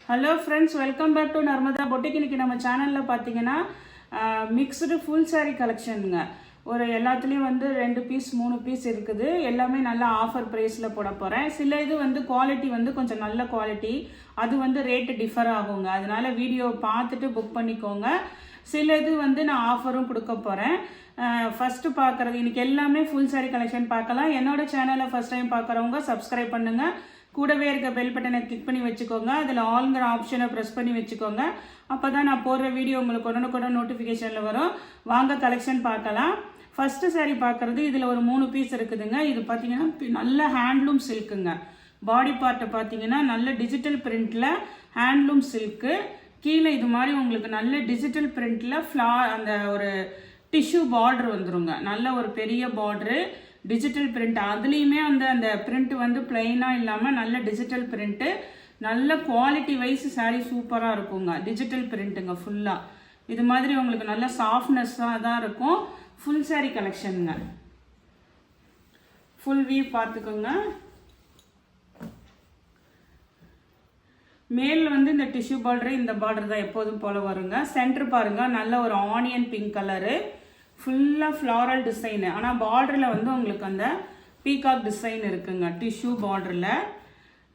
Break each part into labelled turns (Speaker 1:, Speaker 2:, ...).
Speaker 1: Hello friends, welcome back to Narmada boutique. இன்னைக்கு நம்ம சேனலில் பார்த்தீங்கன்னா மிக்ஸ்டு ஃபுல் சாரீ கலெக்ஷனுங்க. ஒரு எல்லாத்துலேயும் வந்து 2 பீஸ் 3 பீஸ் இருக்குது. எல்லாமே நல்லா ஆஃபர் ப்ரைஸில் போட போகிறேன். சில இது வந்து குவாலிட்டி வந்து கொஞ்சம் நல்ல குவாலிட்டி, அது வந்து ரேட்டு டிஃபர் ஆகுங்க. அதனால வீடியோ பார்த்துட்டு புக் பண்ணிக்கோங்க. சில இது வந்து நான் ஆஃபரும் கொடுக்க போகிறேன். ஃபஸ்ட்டு பார்க்குறது இன்றைக்கி எல்லாமே ஃபுல் சாரீ கலெக்ஷன் பார்க்கலாம். என்னோடய சேனலை ஃபஸ்ட் டைம் பார்க்குறவங்க சப்ஸ்கிரைப் பண்ணுங்கள். கூடவே இருக்க பெல் பட்டனை கிளிக் பண்ணி வச்சுக்கோங்க. அதில் ஆல்ங்கிற ஆப்ஷனை ப்ரெஸ் பண்ணி வச்சுக்கோங்க. அப்போ தான் நான் போடுற வீடியோ உங்களுக்கு உடனுக்குடன் நோட்டிஃபிகேஷனில் வரும். வாங்க கலெக்ஷன் பார்க்கலாம். ஃபஸ்ட்டு சாரீ பார்க்குறது இதில் ஒரு 3 பீஸ் இருக்குதுங்க. இது பார்த்தீங்கன்னா நல்ல ஹேண்ட்லூம் சில்க்குங்க. பாடி பார்ட்டை பார்த்தீங்கன்னா நல்ல டிஜிட்டல் பிரிண்டில் ஹேண்ட்லூம் சில்க்கு. கீழே இது மாதிரி உங்களுக்கு நல்ல டிஜிட்டல் பிரிண்டில் அந்த ஒரு டிஷ்யூ பார்டர் வந்துருங்க. நல்ல ஒரு பெரிய பார்டரு, டிஜிட்டல் பிரிண்ட். அதுலேயுமே அந்த பிரிண்ட் வந்து பிளெயினாக இல்லாமல் நல்ல டிஜிட்டல் பிரிண்ட்டு. நல்ல குவாலிட்டி வைஸ் சாரீ சூப்பராக இருக்குங்க. டிஜிட்டல் பிரிண்ட்டுங்க ஃபுல்லாக. இது மாதிரி உங்களுக்கு நல்ல சாஃப்ட்னஸ்ஸாக தான் இருக்கும். ஃபுல் சாரீ கலெக்ஷனுங்க. ஃபுல் வியூ பார்த்துக்கோங்க. மேல் வந்து இந்த டிஷ்யூ பார்டரு, இந்த பார்டர் தான் எப்போதும் போல் வருங்க. சென்டர் பாருங்கள், நல்ல ஒரு ஆனியன் பிங்க் கலரு, ஃபுல்லாக ஃப்ளாரல் டிசைனு. ஆனால் பார்டரில் வந்து உங்களுக்கு அந்த பீகாக் டிசைன் இருக்குங்க. டிஷ்யூ பார்டரில்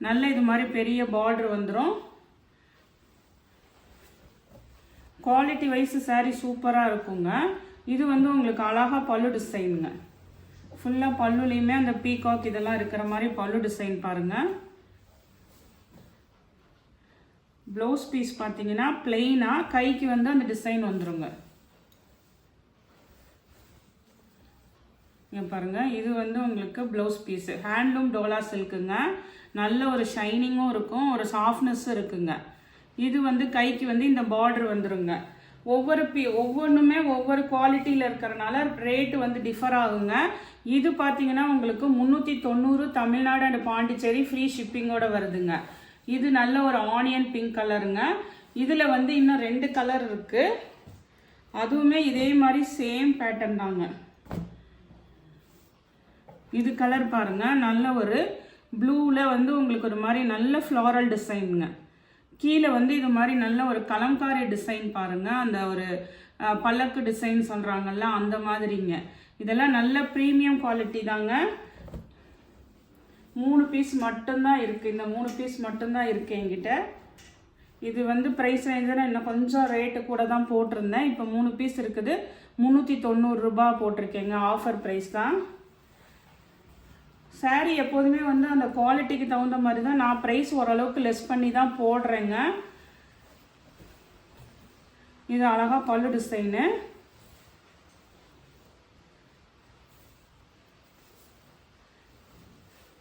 Speaker 1: நல்ல இது மாதிரி பெரிய பார்டர் வந்துடும். குவாலிட்டி வைஸ் சாரீ சூப்பராக இருக்குங்க. இது வந்து உங்களுக்கு அழகாக பல்லு டிசைனுங்க. ஃபுல்லாக பல்லுலேயுமே அந்த பீகாக் இதெல்லாம் இருக்கிற மாதிரி பல்லு டிசைன் பாருங்கள். ப்ளவுஸ் பீஸ் பார்த்தீங்கன்னா பிளெயினாக கைக்கு வந்து அந்த டிசைன் வந்துருங்க. இங்கே பாருங்கள், இது வந்து உங்களுக்கு ப்ளவுஸ் பீஸு. ஹேண்ட்லூம் டோலா சில்க்குங்க. நல்ல ஒரு ஷைனிங்கும் இருக்கும், ஒரு சாஃப்ட்னஸும் இருக்குங்க. இது வந்து கைக்கு வந்து இந்த பார்டர் வந்துருங்க. ஒவ்வொன்றுமே ஒவ்வொரு குவாலிட்டியில் இருக்கிறனால ரேட்டு வந்து டிஃபர் ஆகுங்க. இது பார்த்தீங்கன்னா உங்களுக்கு 390 தமிழ்நாடு அண்ட் பாண்டிச்சேரி ஃப்ரீ ஷிப்பிங்கோட வருதுங்க. இது நல்ல ஒரு ஆனியன் பிங்க் கலருங்க. இதில் வந்து இன்னும் 2 கலர் இருக்குது. அதுவுமே இதே மாதிரி சேம் பேட்டர்ன் தாங்க. இது கலர் பாருங்கள், நல்ல ஒரு ப்ளூவில் வந்து உங்களுக்கு ஒரு மாதிரி நல்ல ஃப்ளாரல் டிசைனுங்க. கீழே வந்து இது மாதிரி நல்ல ஒரு கலம்காரி டிசைன் பாருங்கள். அந்த ஒரு பல்லக்கு டிசைன் சொல்கிறாங்கல்ல, அந்த மாதிரிங்க. இதெல்லாம் நல்ல ப்ரீமியம் குவாலிட்டி தாங்க. 3 பீஸ் மட்டும்தான் இருக்குது. இந்த 3 பீஸ் மட்டும்தான் இருக்குது என்கிட்ட. இது வந்து ப்ரைஸ் ரேஞ்சில் இன்னும் கொஞ்சம் ரேட்டு கூட தான் போட்டிருந்தேன். இப்போ 3 பீஸ் இருக்குது. 390 ரூபாய் போட்டிருக்கேங்க. ஆஃபர் ப்ரைஸ் தான். சாரீ எப்போதுமே வந்து அந்த குவாலிட்டிக்கு தகுந்த மாதிரி தான் நான் ப்ரைஸ் ஓரளவுக்கு லெஸ் பண்ணி தான் போடுறேங்க. இது அழகாக பல்லு டிசைனு.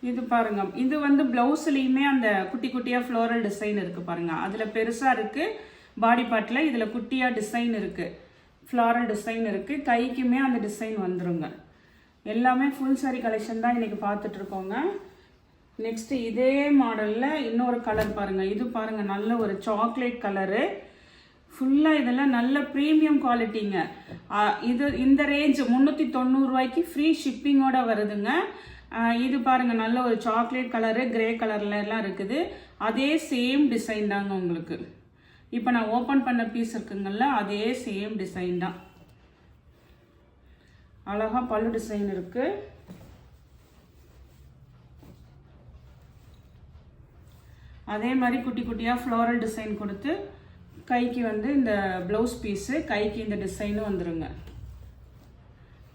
Speaker 1: இது பாருங்க, இது வந்து ப்ளவுஸ்லேயுமே அந்த குட்டி குட்டியாக ஃப்ளோரல் டிசைன் இருக்குது பாருங்கள். அதில் பெருசாக இருக்குது பாடி பார்ட்டில், இதில் குட்டியாக டிசைன் இருக்குது, ஃப்ளாரல் டிசைன் இருக்குது. கைக்குமே அந்த டிசைன் வந்துருங்க. எல்லாமே ஃபுல் சாரீ கலெக்ஷன் தான் இன்றைக்கி பார்த்துட்ருக்கோங்க. நெக்ஸ்ட்டு இதே மாடலில் இன்னொரு கலர் பாருங்கள். இது பாருங்கள், நல்ல ஒரு சாக்லேட் கலரு. ஃபுல்லாக இதெல்லாம் நல்ல ப்ரீமியம் குவாலிட்டிங்க. இந்த ரேஞ்ச் 390 ரூபாய்க்கு ஃப்ரீ ஷிப்பிங்கோட வருதுங்க. இது பாருங்கள், நல்ல ஒரு சாக்லேட் கலரு, கிரே கலர்ல எல்லாம் இருக்குது. அதே சேம் டிசைன் தாங்க உங்களுக்கு. இப்போ நான் ஓப்பன் பண்ண பீஸ் இருக்குங்கள்ல, அதே சேம் டிசைன் தான். அழகாக பல்லு டிசைன் இருக்குது. அதே மாதிரி குட்டி குட்டியாக ஃப்ளோரல் டிசைன் கொடுத்து கைக்கு வந்து இந்த ப்ளவுஸ் பீஸு, கைக்கு இந்த டிசைனும் வந்துருங்க.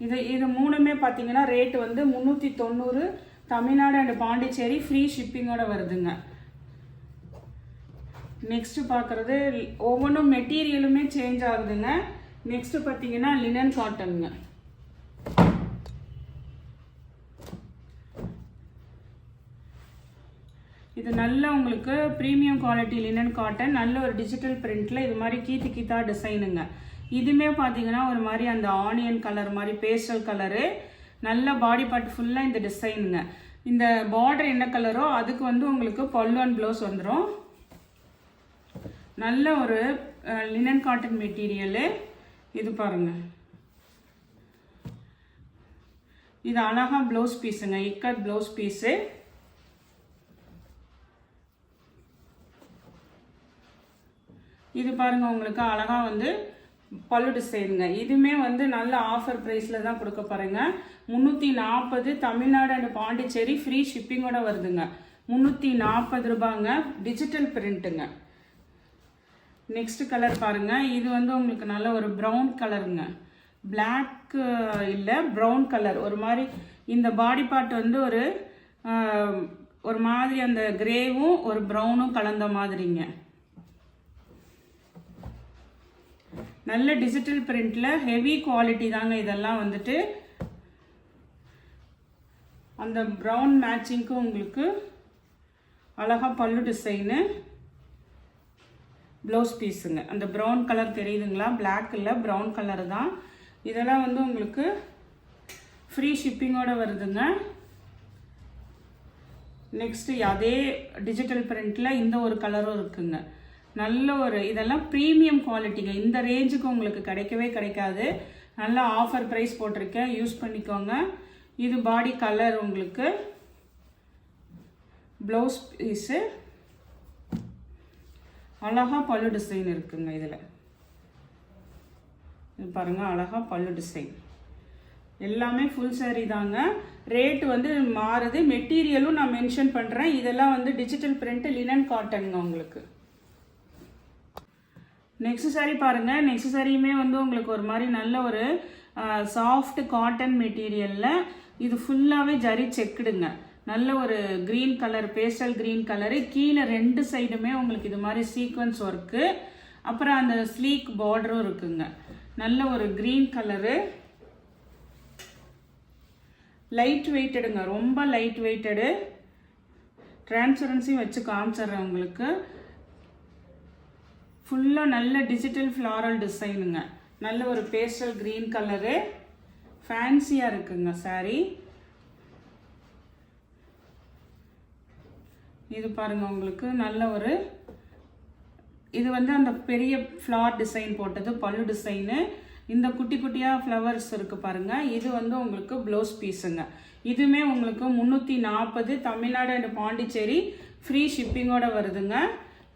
Speaker 1: இது மூணுமே பார்த்தீங்கன்னா ரேட்டு வந்து 390 தமிழ்நாடு அண்ட் பாண்டிச்சேரி ஃப்ரீ ஷிப்பிங்கோட வருதுங்க. நெக்ஸ்ட்டு பார்க்குறது ஒவ்வொன்றும் மெட்டீரியலுமே சேஞ்ச் ஆகுதுங்க. நெக்ஸ்ட்டு பார்த்தீங்கன்னா லினன் காட்டனுங்க. இது நல்ல உங்களுக்கு ப்ரீமியம் குவாலிட்டி லினன் காட்டன். நல்ல ஒரு டிஜிட்டல் பிரிண்டில் இது மாதிரி கீத்தா டிசைனுங்க. இதுவுமே பார்த்தீங்கன்னா ஒரு மாதிரி அந்த ஆனியன் கலர் மாதிரி பேஸ்டல் கலரு. நல்ல பாடி பார்ட் ஃபுல்லாக இந்த டிசைனுங்க. இந்த பார்டர் என்ன கலரோ அதுக்கு வந்து உங்களுக்கு பல்லு அண்ட் ப்ளவுஸ் வந்துடும். நல்ல ஒரு லினன் காட்டன் மெட்டீரியலு. இது பாருங்கள், இது அழகாக ப்ளவுஸ் பீஸுங்க, இக்கட் ப்ளவுஸ் பீஸு. இது பாருங்கள் உங்களுக்கு அழகாக வந்து பல்லு டிசைனுங்க. இதுவுமே வந்து நல்ல ஆஃபர் ப்ரைஸில் தான் கொடுக்க பாருங்க. 340 தமிழ்நாடு அண்ட் பாண்டிச்சேரி ஃப்ரீ ஷிப்பிங்கோட வருதுங்க. 340 ரூபாங்க. டிஜிட்டல் பிரிண்ட்டுங்க. நெக்ஸ்ட் கலர் பாருங்கள். இது வந்து உங்களுக்கு நல்ல ஒரு ப்ரௌன் கலருங்க. பிளாக் இல்லை, ப்ரௌன் கலர். ஒரு மாதிரி இந்த பாடி பார்ட் வந்து ஒரு மாதிரி அந்த கிரேவும் ஒரு ப்ரௌனும் கலந்த மாதிரிங்க. நல்ல டிஜிட்டல் பிரிண்ட்ல ஹெவி குவாலிட்டி தாங்க. இதெல்லாம் வந்துட்டு அந்த ப்ரௌன் மேட்சிங்க்கு உங்களுக்கு அழகா பல்லு டிசைனு, ப்ளவுஸ் பீஸுங்க. அந்த ப்ரௌன் கலர் தெரியுதுங்களா? பிளாக் இல்லை, ப்ரௌன் கலர் தான். இதெல்லாம் வந்து உங்களுக்கு ஃப்ரீ ஷிப்பிங்கோட வருதுங்க. நெக்ஸ்ட் அதே டிஜிட்டல் பிரிண்ட்ல இந்த ஒரு கலரும் இருக்குங்க. நல்ல ஒரு இதெல்லாம் ப்ரீமியம் குவாலிட்டிங்க. இந்த ரேஞ்சுக்கு உங்களுக்கு கிடைக்கவே கிடைக்காது. நல்ல ஆஃபர் ப்ரைஸ் போட்டிருக்கேன், யூஸ் பண்ணிக்கோங்க. இது பாடி கலர், உங்களுக்கு ப்ளவுஸ் பீஸு, அழகா பல்லு டிசைன் இருக்குங்க. இதில் இது பாருங்கள், அழகா பல்லு டிசைன். எல்லாமே ஃபுல் சாரீ தாங்க. ரேட்டு வந்து மாறுது. மெட்டீரியலும் நான் மென்ஷன் பண்ணுறேன். இதெல்லாம் வந்து டிஜிட்டல் பிரிண்ட், லினன் காட்டனுங்க உங்களுக்கு. நெக்ஸ்ட் சாரீ பாருங்கள். நெக்ஸ்ட் சாரியுமே வந்து உங்களுக்கு ஒரு மாதிரி நல்ல ஒரு சாஃப்ட் காட்டன் மெட்டீரியலில் இது ஃபுல்லாகவே ஜரி செக்குடுங்க. நல்ல ஒரு green colour, pastel green colour. கீழே 2 சைடுமே உங்களுக்கு இது மாதிரி சீக்வன்ஸ் ஒர்க்கு, அப்புறம் அந்த ஸ்லீக் பார்டரும் இருக்குங்க. நல்ல ஒரு க்ரீன் கலரு, லைட் வெயிட்டடுங்க, ரொம்ப லைட் வெயிட்டடு. டிரான்ஸ்பரன்சியும் வச்சு காமிச்சிட்றேன் உங்களுக்கு. ஃபுல்லாக நல்ல டிஜிட்டல் ஃப்ளாரல் டிசைனுங்க. நல்ல ஒரு பேஸ்டல் க்ரீன் கலரு, ஃபேன்சியாக இருக்குங்க சாரீ. இது பாருங்கள் உங்களுக்கு நல்ல ஒரு இது வந்து அந்த பெரிய ஃப்ளார் டிசைன் போட்டது பல்லு டிசைனு. இந்த குட்டி குட்டியாக ஃப்ளவர்ஸ் இருக்குது பாருங்கள். இது வந்து உங்களுக்கு ப்ளவுஸ் பீஸுங்க. இதுவுமே உங்களுக்கு 340 தமிழ்நாடு அண்ட் பாண்டிச்சேரி ஃப்ரீ ஷிப்பிங்கோட வருதுங்க.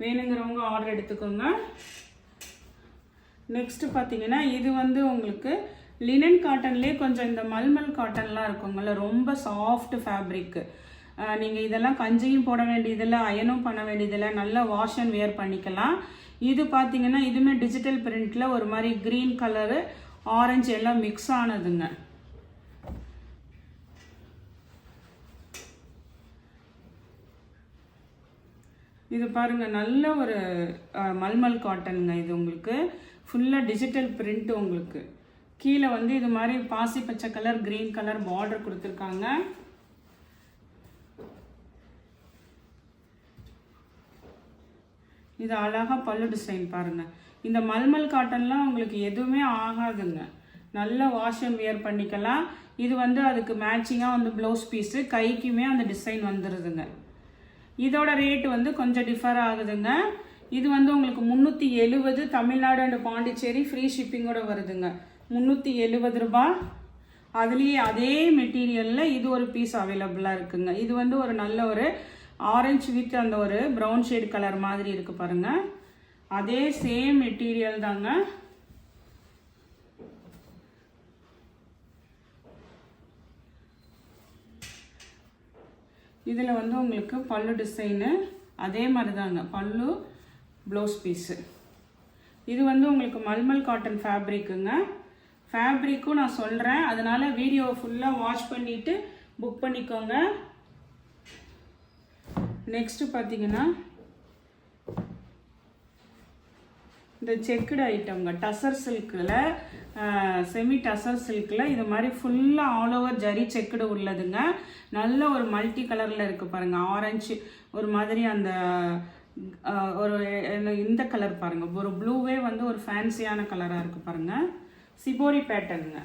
Speaker 1: வேணுங்கிறவங்க ஆர்டர் எடுத்துக்கோங்க. நெக்ஸ்ட் பார்த்தீங்கன்னா இது வந்து உங்களுக்கு லினன் காட்டன்லேயே கொஞ்சம் இந்த மல்மல் காட்டன்லாம் இருக்குங்கள, ரொம்ப சாஃப்ட் ஃபேப்ரிக்கு. நீங்கள் இதெல்லாம் கஞ்சியும் போட வேண்டியதில்லை, அயனும் பண்ண வேண்டியதில்லை, நல்லா வாஷ் அண்ட் வியர் பண்ணிக்கலாம். இது பார்த்தீங்கன்னா இதுவுமே டிஜிட்டல் பிரிண்டில் ஒரு மாதிரி க்ரீன் கலரு, ஆரஞ்சு எல்லாம் மிக்ஸ் ஆனதுங்க. இது பாருங்கள், நல்ல ஒரு மல்மல் காட்டனுங்க. இது உங்களுக்கு ஃபுல்லாக டிஜிட்டல் பிரிண்ட். உங்களுக்கு கீழே வந்து இது மாதிரி பாசி பச்சை கலர், க்ரீன் கலர் பார்டர் கொடுத்துருக்காங்க. இது அழகாக பல்லு டிசைன் பாருங்கள். இந்த மல்மல் காட்டன்லாம் உங்களுக்கு எதுவுமே ஆகாதுங்க. நல்லா வாஷ் அண்ட் வியர் பண்ணிக்கலாம். இது வந்து அதுக்கு மேட்சிங்காக வந்து ப்ளவுஸ் பீஸு, கைக்குமே அந்த டிசைன் வந்துடுதுங்க. இதோட ரேட்டு வந்து கொஞ்சம் டிஃபர் ஆகுதுங்க. இது வந்து உங்களுக்கு 370 தமிழ்நாடு அண்ட் பாண்டிச்சேரி ஃப்ரீ ஷிப்பிங்கோட வருதுங்க. 370 ரூபா. அதுலேயே அதே மெட்டீரியலில் இது ஒரு பீஸ் அவைலபிளாக இருக்குங்க. இது வந்து ஒரு நல்ல ஒரு ஆரஞ்சு வித் அந்த ஒரு ப்ரௌன் ஷேட் கலர் மாதிரி இருக்குது பாருங்கள். அதே சேம் மெட்டீரியல் தாங்க. இதில் வந்து உங்களுக்கு பல்லு டிசைனு அதே மாதிரி தாங்க, பல்லு ப்ளவுஸ் பீஸு. இது வந்து உங்களுக்கு மல்மல் காட்டன் ஃபேப்ரிக்குங்க. ஃபேப்ரிக்கும் நான் சொல்கிறேன், அதனால் வீடியோ ஃபுல்லாக வாட்ச் பண்ணிவிட்டு புக் பண்ணிக்கோங்க. நெக்ஸ்ட்டு பார்த்தீங்கன்னா இந்த செக்குடு ஐட்டம்ங்க, டசர் சில்கில், செமி டசர் சில்கில் இது மாதிரி ஃபுல்லாக ஆல் ஓவர் ஜரி செக்குடு உள்ளதுங்க. நல்ல ஒரு மல்டி கலரில் இருக்குது பாருங்கள். ஆரஞ்சு ஒரு மாதிரி அந்த ஒரு இந்த கலர் பாருங்கள், ஒரு ப்ளூவே வந்து ஒரு ஃபேன்சியான கலராக இருக்குது பாருங்கள். சிபோரி பேட்டர்னுங்க,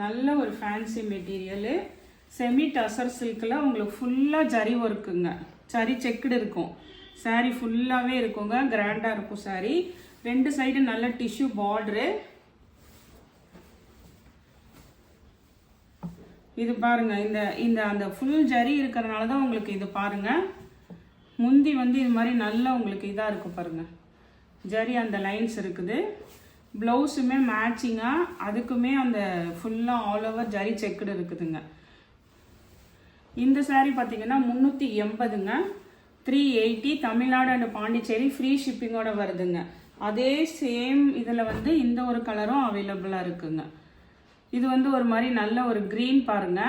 Speaker 1: நல்ல ஒரு ஃபேன்சி மெட்டீரியலு. செமி டசர் சில்கில் உங்களுக்கு ஃபுல்லாக ஜரி ஒர்க்குங்க, ஜரி செக்குடு இருக்கும். சாரீ ஃபுல்லாகவே இருக்குங்க, கிராண்டாக இருக்கும் சாரீ. 2 சைடு நல்ல டிஷ்யூ பார்டரு. இது பாருங்க, இந்த அந்த ஃபுல் ஜரி இருக்கிறதுனால தான் உங்களுக்கு இது பாருங்க. முந்தி வந்து இது மாதிரி நல்லா உங்களுக்கு இதாக இருக்கும் பாருங்க. ஜரி அந்த லைன்ஸ் இருக்குது. ப்ளவுஸுமே மேட்சிங்காக அதுக்குமே அந்த ஃபுல்லாக ஆல் ஓவர் ஜரி செக்குடு இருக்குதுங்க. இந்த சாரீ பார்த்தீங்கன்னா 380ங்க, 380 தமிழ்நாடு அண்ட் பாண்டிச்சேரி ஃப்ரீ ஷிப்பிங்கோட வருதுங்க. அதே சேம் இதில் வந்து இந்த ஒரு கலரும் அவைலபிளாக இருக்குங்க. இது வந்து ஒரு மாதிரி நல்ல ஒரு க்ரீன் பாருங்க,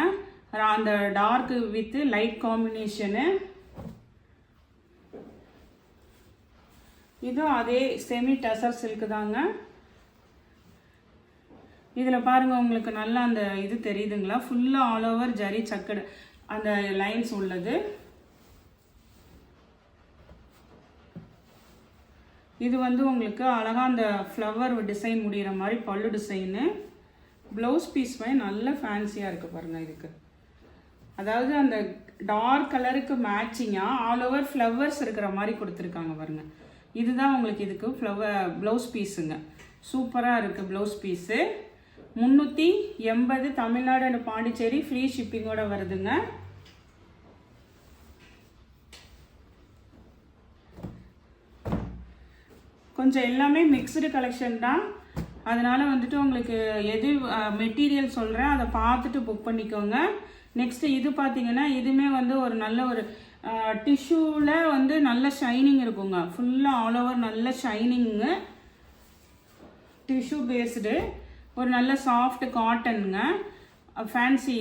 Speaker 1: அந்த டார்க் வித் லைட் காம்பினேஷனு. இதுவும் அதே செமி டசர் சில்க் தாங்க. இதில் பாருங்கள் உங்களுக்கு நல்லா அந்த இது தெரியுதுங்களா, ஃபுல்லாக ஆல் ஓவர் ஜரி சக்கடு அந்த லைன்ஸ் உள்ளது. இது வந்து உங்களுக்கு அழகாக அந்த ஃப்ளவர் டிசைன் முடிகிற மாதிரி பல்லு டிசைனு. ப்ளவுஸ் பீஸ்மே நல்ல ஃபேன்சியாக இருக்குது பாருங்கள் இதுக்கு. அதாவது அந்த டார்க் கலருக்கு மேட்சிங்காக ஆல் ஓவர் ஃப்ளவர்ஸ் இருக்கிற மாதிரி கொடுத்துருக்காங்க பாருங்கள். இதுதான் உங்களுக்கு இதுக்கு ப்ளவுஸ் பீஸுங்க. சூப்பராக இருக்குது blouse piece. 380 Tamil Nadu and Pondicherry free ஷிப்பிங்கோட வருதுங்க. கொஞ்சம் எல்லாமே மிக்ஸ்டு கலெக்ஷன் தான், அதனால் வந்துட்டு உங்களுக்கு எது மெட்டீரியல் சொல்கிறேன் அதை பார்த்துட்டு புக் பண்ணிக்கோங்க. நெக்ஸ்ட்டு இது பார்த்தீங்கன்னா இதுவுமே வந்து ஒரு நல்ல ஒரு டிஷ்யூவில் வந்து நல்ல ஷைனிங் இருக்குங்க. ஃபுல்லாக ஆல் ஓவர் நல்ல ஷைனிங்கு, டிஷ்யூ பேஸ்டு, ஒரு நல்ல சாஃப்ட் காட்டனுங்க, ஃபேன்சி.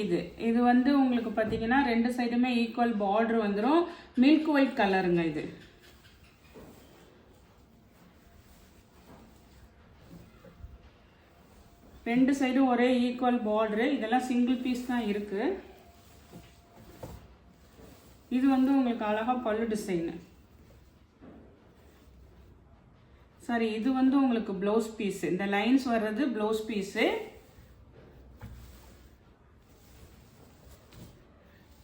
Speaker 1: இது வந்து உங்களுக்கு பார்த்தீங்கன்னா 2 சைடுமே ஈக்குவல் பார்டர் வந்துடும். மில்க் ஒயிட் கலருங்க இது. ரெண்டு சைடும் ஒரே ஈக்குவல் பார்டரு. இதெல்லாம் சிங்கிள் பீஸ் தான் இருக்குது. இது வந்து உங்களுக்கு அழகாக பல்லு டிசைனு. சாரி, இது வந்து உங்களுக்கு ப்ளவுஸ் பீஸு. இந்த லைன்ஸ் வர்றது ப்ளவுஸ் பீஸு.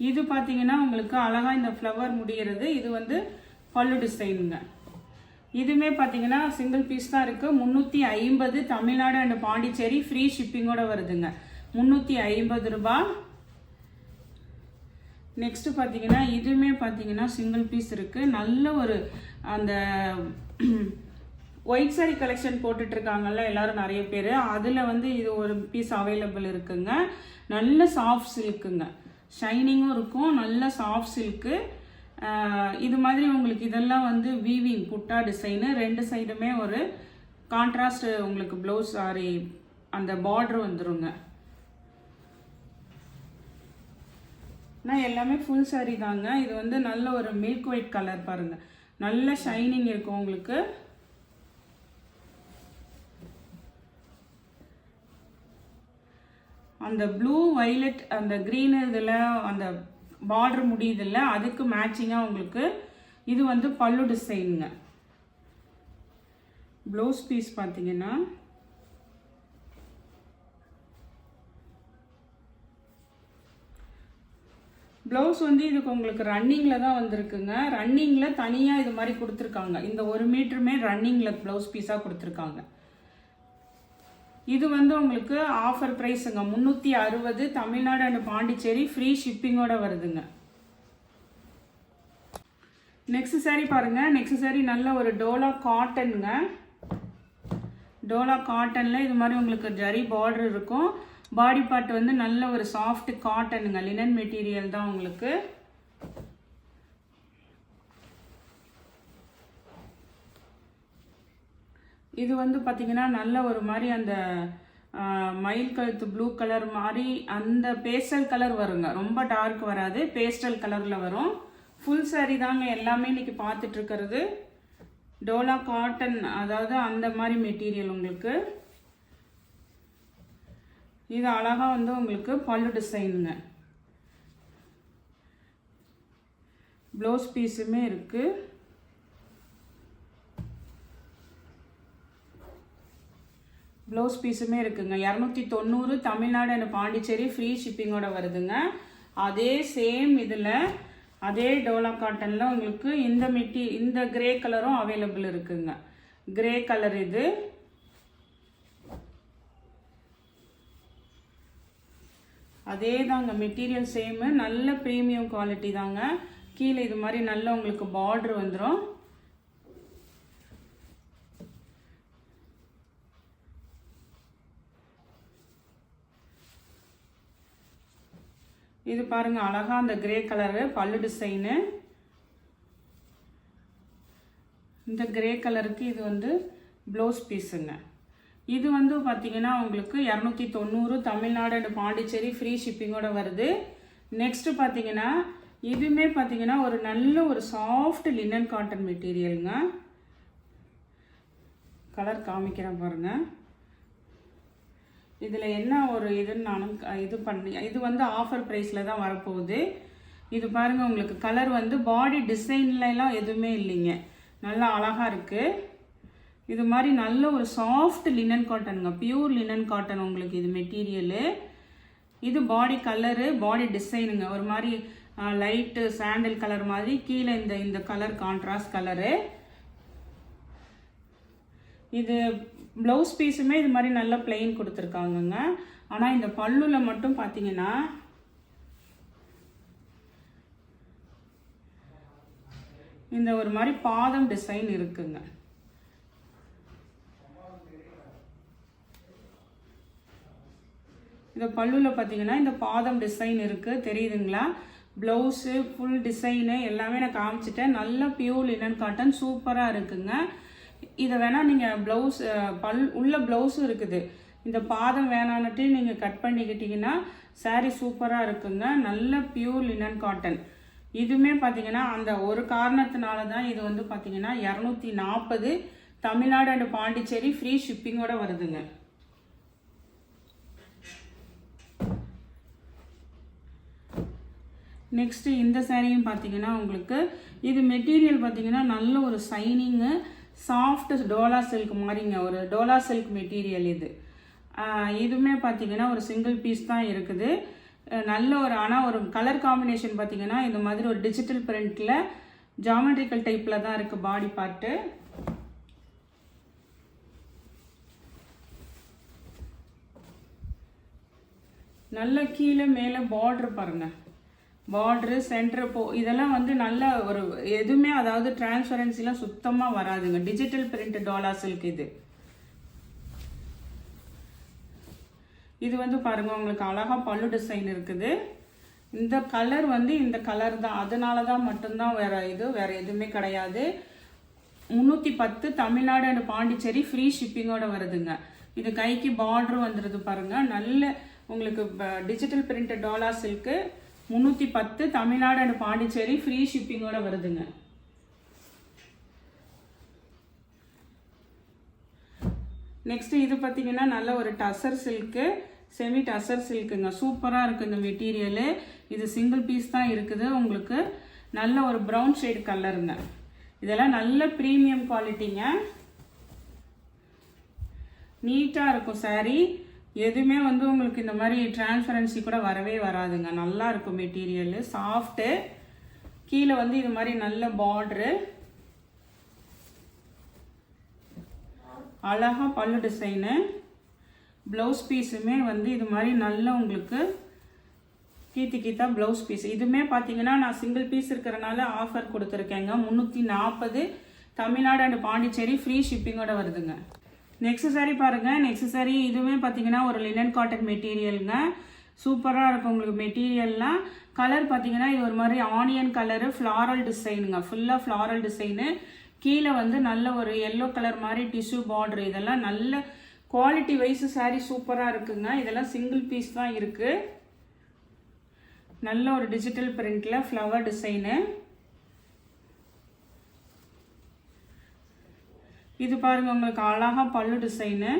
Speaker 1: இது பார்த்தீங்கன்னா உங்களுக்கு அழகாக இந்த ஃப்ளவர் முடிகிறது. இது வந்து பல்லு டிசைனுங்க. இதுவுமே பார்த்தீங்கன்னா சிங்கிள் பீஸ் தான் இருக்குது. 350 தமிழ்நாடு அண்ட் பாண்டிச்சேரி ஃப்ரீ ஷிப்பிங்கோட வருதுங்க. 350 ரூபாய். நெக்ஸ்ட்டு பார்த்தீங்கன்னா இதுவுமே பார்த்தீங்கன்னா சிங்கிள் பீஸ் இருக்குது. நல்ல ஒரு அந்த ஒயிட் சாரி கலெக்ஷன் போட்டுட்ருக்காங்கல்ல எல்லோரும் நிறைய பேர், அதில் வந்து இது ஒரு பீஸ் அவைலபிள் இருக்குங்க. நல்ல சாஃப்ட் சில்க்குங்க, ஷைனிங்கும் இருக்கும், நல்ல சாஃப்ட் சில்க்கு. இது மாதிரி உங்களுக்கு இதெல்லாம் வந்து வீவிங் புட்டா டிசைனு. 2 சைடுமே ஒரு கான்ட்ராஸ்ட் உங்களுக்கு ப்ளவுஸ் சாரி அந்த பார்டர் வந்துருங்க. நான் எல்லாமே ஃபுல் சாரி தாங்க. இது வந்து நல்ல ஒரு மில்க் ஒயிட் கலர் பாருங்கள், நல்ல ஷைனிங் இருக்கும் உங்களுக்கு. அந்த ப்ளூ வைலட் அந்த க்ரீனு இதில் அந்த பார்டர் முடியுதில்ல, அதுக்கு மேட்சிங்காக உங்களுக்கு இது வந்து பல்லு டிசைனுங்க. ப்ளவுஸ் பீஸ் பார்த்தீங்கன்னா ப்ளவுஸ் வந்து இதுக்கு உங்களுக்கு ரன்னிங்கில் தான் வந்திருக்குங்க. ரன்னிங்கில் தனியாக இது மாதிரி கொடுத்துருக்காங்க. இந்த 1 மீட்டருமே ரன்னிங்கில் ப்ளவுஸ் பீஸாக கொடுத்துருக்காங்க. இது வந்து உங்களுக்கு ஆஃபர் ப்ரைஸுங்க. 360 தமிழ்நாடு அண்ட் பாண்டிச்சேரி ஃப்ரீ ஷிப்பிங்கோட வருதுங்க. நெக்ஸ்ட் சாரீ பாருங்கள். நெக்ஸ்ட் சாரீ நல்ல ஒரு டோலா காட்டனுங்க. டோலா காட்டனில் இது மாதிரி உங்களுக்கு ஜரி பார்டர் இருக்கும். பாடி பார்ட் வந்து நல்ல ஒரு சாஃப்ட் காட்டனுங்க, லினன் மெட்டீரியல் தான் உங்களுக்கு. இது வந்து பார்த்தீங்கன்னா நல்ல ஒரு மாதிரி அந்த மயில் கழுத்து ப்ளூ கலர் மாதிரி அந்த பேஸ்டல் கலர் வருங்க. ரொம்ப டார்க் வராது, பேஸ்டல் கலரில் வரும். ஃபுல் சாரீ தாங்க எல்லாமே இன்றைக்கி பார்த்துட்ருக்கிறது. டோலா காட்டன், அதாவது அந்த மாதிரி மெட்டீரியல் உங்களுக்கு. இது அழகாக வந்து உங்களுக்கு பல்லு டிசைனுங்க. ப்ளவுஸ் பீஸுமே இருக்குது. ப்ளவுஸ் பீஸுமே இருக்குங்க. 290 தமிழ்நாடு அண்ட் பாண்டிச்சேரி ஃப்ரீ ஷிப்பிங்கோட வருதுங்க. அதே சேம் இதில் அதே டோலா காட்டனில் உங்களுக்கு இந்த கிரே கலரும் அவைலபிள் இருக்குங்க. கிரே கலர் இது. அதே தாங்க மெட்டீரியல் சேமு, நல்ல ப்ரீமியம் குவாலிட்டி தாங்க. கீழே இது மாதிரி நல்ல உங்களுக்கு பார்டர் வந்துடும். இது பாருங்க அழகா அந்த கிரே கலரு பல்லு டிசைனு. இந்த கிரே கலருக்கு இது வந்து ப்ளவுஸ் பீஸுங்க. இது வந்து பார்த்தீங்கன்னா உங்களுக்கு 290 தமிழ்நாடு அண்ட் பாண்டிச்சேரி ஃப்ரீ ஷிப்பிங்கோட வருது. நெக்ஸ்ட் பார்த்தீங்கன்னா இதுவுமே பார்த்தீங்கன்னா ஒரு நல்ல ஒரு சாஃப்ட் லினன் காட்டன் மெட்டீரியலுங்க. கலர் காமிக்கிறேன் பாருங்க. இதில் என்ன ஒரு இதுன்னு நானும் இது பண்ணி, இது வந்து ஆஃபர் ப்ரைஸில் தான் வரப்போகுது. இது பாருங்கள் உங்களுக்கு கலர் வந்து பாடி டிசைன்லாம் எதுவுமே இல்லைங்க, நல்லா அழகாக இருக்குது. இது மாதிரி நல்ல ஒரு சாஃப்ட் லினன் காட்டனுங்க, பியூர் லினன் காட்டன் உங்களுக்கு இது மெட்டீரியலு. இது பாடி கலரு பாடி டிசைனுங்க, ஒரு மாதிரி லைட்டு சாண்டில் கலர் மாதிரி கீழே இந்த கலர் கான்ட்ராஸ்ட் கலரு. இது ப்ளவுஸ் பீஸுமே இது மாதிரி நல்லா பிளெயின் கொடுத்துருக்காங்கங்க. ஆனால் இந்த பல்லுவில் மட்டும் பார்த்தீங்கன்னா இந்த ஒரு மாதிரி பாதம் டிசைன் இருக்குங்க. இந்த பல்லுவில் பார்த்தீங்கன்னா இந்த பாதம் டிசைன் இருக்குது, தெரியுதுங்களா? ப்ளவுஸு ஃபுல் டிசைனு எல்லாமே நான் காமிச்சிட்டேன். நல்ல பியூர் லினன் காட்டன் சூப்பராக இருக்குங்க. இதை வேணால் நீங்கள் ப்ளவுஸ் உள்ள ப்ளவுஸும் இருக்குது. இந்த பாதம் வேணான்னுட்டு நீங்கள் கட் பண்ணிக்கிட்டிங்கன்னா சாரீ சூப்பராக இருக்குங்க. நல்ல பியூர் லினன் காட்டன். இதுவுமே பார்த்தீங்கன்னா அந்த ஒரு காரணத்தினால தான் இது வந்து பார்த்தீங்கன்னா 240 தமிழ்நாடு அண்ட் பாண்டிச்சேரி ஃப்ரீ ஷிப்பிங்கோட வருதுங்க. நெக்ஸ்ட்டு இந்த சாரியும் பார்த்தீங்கன்னா உங்களுக்கு இது மெட்டீரியல் பார்த்தீங்கன்னா நல்ல ஒரு சைனிங்கு சாஃப்ட் டோலா சில்க் மாதிரிங்க, ஒரு டோலா சில்க் மெட்டீரியல் இது. இதுவுமே பார்த்தீங்கன்னா ஒரு சிங்கிள் பீஸ் தான் இருக்குது. நல்ல ஒரு ஆனால் ஒரு கலர் காம்பினேஷன் பார்த்தீங்கன்னா இந்த மாதிரி ஒரு டிஜிட்டல் பிரிண்டில் ஜாமெட்ரிக்கல் டைப்பில் தான் இருக்குது பாடி பார்ட்டு. நல்ல கீழே மேலே பார்ட்ரு பாருங்கள், பார்ட்ரு சென்டர் இதெல்லாம் வந்து நல்ல ஒரு எதுவுமே அதாவது டிரான்ஸ்பரன்சிலாம் சுத்தமாக வராதுங்க. டிஜிட்டல் பிரிண்ட் டோலா சில்க் இது. இது வந்து பாருங்க உங்களுக்கு அழகா பல்லு டிசைன் இருக்குது. இந்த கலர் வந்து இந்த கலர் தான், அதனால தான் மட்டும்தான், வேற எதுவுமே கிடையாது. 310 தமிழ்நாடு அண்ட் பாண்டிச்சேரி ஃப்ரீ ஷிப்பிங்கோட வருதுங்க. இது கைக்கு பார்டர் வந்துடுது பாருங்க. நல்ல உங்களுக்கு digital print Dola silk 310 Tamil Nadu and Pondicherry free ஷிப்பிங்கோட வருதுங்க. நெக்ஸ்ட் இது பார்த்தீங்கன்னா நல்ல ஒரு டசர் சில்க்கு, செமி டசர் சில்க்குங்க. சூப்பராக இருக்குது இந்த மெட்டீரியலு. இது சிங்கிள் பீஸ் தான் இருக்குது. உங்களுக்கு நல்ல ஒரு ப்ரௌன் ஷேட் கலருங்க. இதெல்லாம் நல்ல ப்ரீமியம் குவாலிட்டிங்க. நீட்டாக இருக்கும் சாரீ. எதுவுமே வந்து உங்களுக்கு இந்த மாதிரி டிரான்ஸ்பரன்சி கூட வரவே வராதுங்க. நல்லா இருக்கும் மெட்டீரியலு, சாஃப்ட்டு. கீழே வந்து இது மாதிரி நல்ல பார்டரு, அழகா பல்லு டிசைனு. ப்ளவுஸ் பீஸுமே வந்து இது மாதிரி நல்ல உங்களுக்கு கீத்தா ப்ளவுஸ் பீஸ். இதுவுமே பார்த்தீங்கன்னா நான் சிங்கிள் பீஸ் இருக்கிறனால ஆஃபர் கொடுத்துருக்கேங்க. 340 தமிழ்நாடு அண்ட் பாண்டிச்சேரி ஃப்ரீ ஷிப்பிங்கோட வருதுங்க. நெக்ஸ்ட் சாரீ பாருங்க. நெக்ஸ்ட் சாரீ இதுவுமே பார்த்தீங்கன்னா ஒரு லினன் காட்டன் மெட்டீரியலுங்க. சூப்பராக இருக்கும் உங்களுக்கு மெட்டீரியல்லாம். கலர் பார்த்தீங்கன்னா இது ஒரு மாதிரி ஆனியன் கலரு, ஃப்ளாரல் டிசைனுங்க. ஃபுல்லாக ஃப்ளாரல் டிசைனு. கீழே வந்து நல்ல ஒரு எல்லோ கலர் மாதிரி டிஷ்யூ பார்டர். இதெல்லாம் நல்ல குவாலிட்டி வைஸ் சாரீ சூப்பராக இருக்குங்க. இதெல்லாம் சிங்கிள் பீஸ் தான் இருக்குது. நல்ல ஒரு டிஜிட்டல் பிரிண்டில் ஃப்ளவர் டிசைனு. இது பாருங்க உங்களுக்கு அழகா பல்லு டிசைனு.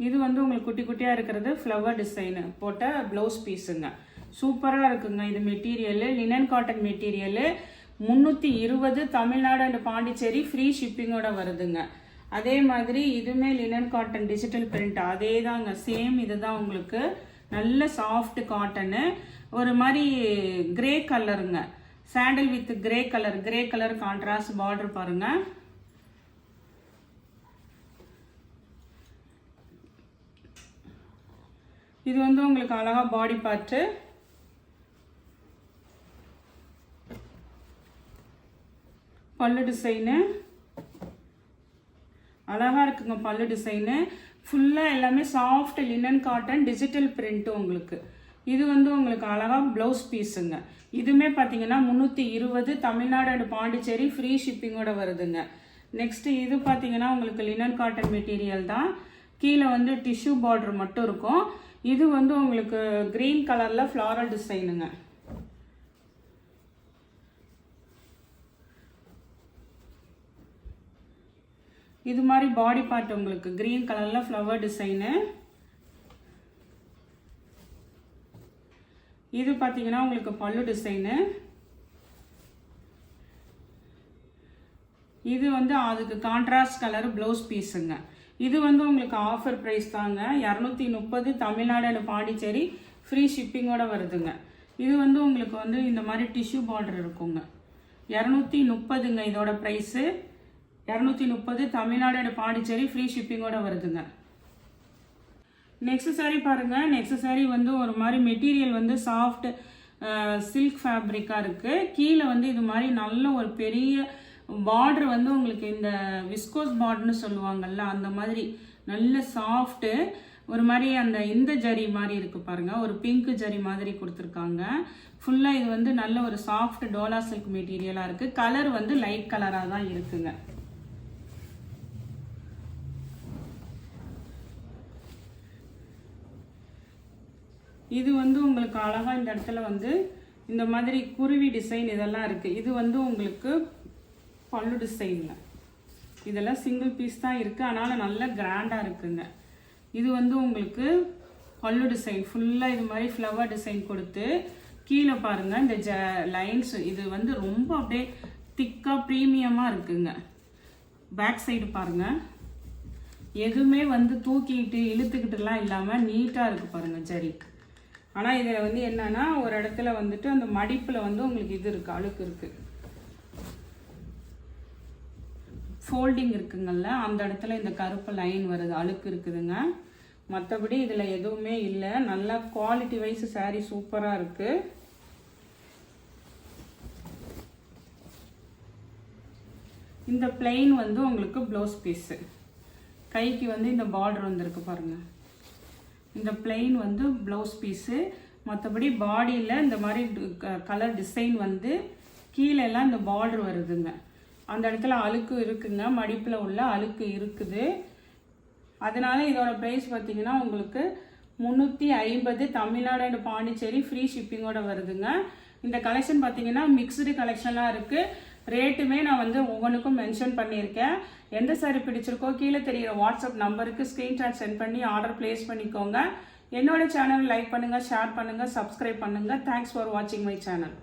Speaker 1: இது வந்து உங்களுக்கு குட்டி குட்டியாக இருக்கிறது ஃப்ளவர் டிசைனு போட்ட ப்ளவுஸ் பீஸுங்க. சூப்பராக இருக்குங்க இது material. Linen cotton material. 320 Tamil Nadu and Pondicherry free ஷிப்பிங்கோட வருதுங்க. அதே மாதிரி இதுவுமே லினன் காட்டன் டிஜிட்டல் பிரிண்ட் அதே தாங்க, சேம் இது தான் உங்களுக்கு. நல்ல சாஃப்ட் காட்டனு, ஒரு மாதிரி கிரே கலருங்க, சாண்டில் with grey colour contrast border பாருங்க. இது வந்து உங்களுக்கு அழகா பாடி பார்ட்டு. பல்லு டிசைனு அழகா இருக்குங்க. பல்லு டிசைனு ஃபுல்லாக எல்லாமே soft linen cotton digital print உங்களுக்கு. இது வந்து உங்களுக்கு அழகாக ப்ளவுஸ் பீஸுங்க. இதுவுமே பார்த்தீங்கன்னா 320 தமிழ்நாடு அண்ட் பாண்டிச்சேரி ஃப்ரீ ஷிப்பிங்கோட வருதுங்க. நெக்ஸ்ட் இது பார்த்தீங்கன்னா உங்களுக்கு லினன் காட்டன் மெட்டீரியல் தான். கீழே வந்து டிஷ்யூ பார்டர் மட்டும் இருக்கும். இது வந்து உங்களுக்கு கிரீன் கலரில் ஃப்ளாரல் டிசைனுங்க. இது மாதிரி பாடி பார்ட் உங்களுக்கு கிரீன் கலரில் ஃப்ளவர் டிசைனு. இது பார்த்தீங்கன்னா உங்களுக்கு பல்லு டிசைனு. இது வந்து அதுக்கு கான்ட்ராஸ்ட் கலர் ப்ளவுஸ் பீஸுங்க. இது வந்து உங்களுக்கு ஆஃபர் ப்ரைஸ் தாங்க. 230 தமிழ்நாடு அண்ட் பாண்டிச்சேரி ஃப்ரீ ஷிப்பிங்கோட வருதுங்க. இது வந்து உங்களுக்கு வந்து இந்த மாதிரி டிஷ்யூ பார்டர் இருக்குங்க. 230ங்க இதோட price. 230 Tamil Nadu and Pondicherry free ஷிப்பிங்கோட வருதுங்க. நெக்ஸ்ட் சாரீ பாருங்க. நெக்ஸ்ட் சாரீ வந்து ஒரு மாதிரி மெட்டீரியல் வந்து சாஃப்ட் சில்க் ஃபேப்ரிக்காக இருக்குது. கீழே வந்து இது மாதிரி நல்ல ஒரு பெரிய பார்டர் வந்து உங்களுக்கு இந்த விஸ்கோஸ் பார்டர்னு சொல்லுவாங்கல்ல, அந்த மாதிரி நல்ல சாஃப்ட்டு ஒரு மாதிரி அந்த இந்த ஜரி மாதிரி இருக்குது பாருங்கள். ஒரு பிங்க் ஜரி மாதிரி கொடுத்துருக்காங்க. ஃபுல்லாக இது வந்து நல்ல ஒரு சாஃப்ட் டோலா சில்க் மெட்டீரியலாக இருக்குது. கலர் வந்து லைட் கலராக தான் இருக்குங்க. இது வந்து உங்களுக்கு அழகாக இந்த இடத்துல வந்து இந்த மாதிரி குருவி டிசைன் இதெல்லாம் இருக்குது. இது வந்து உங்களுக்கு பல்லு டிசைனுங்க. இதெல்லாம் சிங்கிள் பீஸ் தான் இருக்குது, அதனால் நல்லா கிராண்டாக இருக்குங்க. இது வந்து உங்களுக்கு பல்லு டிசைன் ஃபுல்லாக இது மாதிரி ஃப்ளவர் டிசைன் கொடுத்து கீழே பாருங்கள் இந்த லைன்ஸ் இது வந்து ரொம்ப அப்படியே திக்காக ப்ரீமியமாக இருக்குங்க. பேக் சைடு பாருங்கள், எதுவுமே வந்து தூக்கிட்டு இழுத்துக்கிட்டுலாம் இல்லாமல் நீட்டாக இருக்குது பாருங்கள் ஜரி. ஆனால் இதில் வந்து என்னன்னா ஒரு இடத்துல வந்துட்டு அந்த மடிப்பில் வந்து உங்களுக்கு இது இருக்குது, அழுக்கு இருக்குது, ஃபோல்டிங் இருக்குங்கள்ல, அந்த இடத்துல இந்த கருப்பு லைன் வருது, அழுக்கு இருக்குதுங்க. மற்றபடி இதில் எதுவுமே இல்லை. நல்லா குவாலிட்டி வைஸ் சாரீ சூப்பராக இருக்குது. இந்த பிளெயின் வந்து உங்களுக்கு ப்ளவுஸ் பீஸு. கைக்கு வந்து இந்த பார்டர் வந்துருக்கு பாருங்கள். இந்த பிளெயின் வந்து ப்ளவுஸ் பீஸு. மற்றபடி பாடியில் இந்த மாதிரி கலர் டிசைன் வந்து கீழெல்லாம் இந்த பார்டர் வருதுங்க. அந்த இடத்துல அழுக்கு இருக்குங்க, மடிப்பில் உள்ள அழுக்கு இருக்குது. அதனால இதோட ப்ரைஸ் பார்த்தீங்கன்னா உங்களுக்கு 350 தமிழ்நாடு அண்ட் பாண்டிச்சேரி ஃப்ரீ ஷிப்பிங்கோட வருதுங்க. இந்த கலெக்ஷன் பார்த்தீங்கன்னா மிக்ஸ்டு கலெக்ஷனாக இருக்குது. ரேட்டுமே நான் வந்து ஒவ்வொன்றுக்கும் மென்ஷன் பண்ணியிருக்கேன். எந்த சாரி பிடிச்சிருக்கோ கீழே தெரிகிற வாட்ஸ்அப் நம்பருக்கு ஸ்க்ரீன்ஷாட் சென்ட் பண்ணி ஆர்டர் பிளேஸ் பண்ணிக்கோங்க. என்னோட சேனல் லைக் பண்ணுங்கள், ஷேர் பண்ணுங்கள், சப்ஸ்கிரைப் பண்ணுங்கள். தேங்க்ஸ் ஃபார் வாட்சிங் மை சேனல்.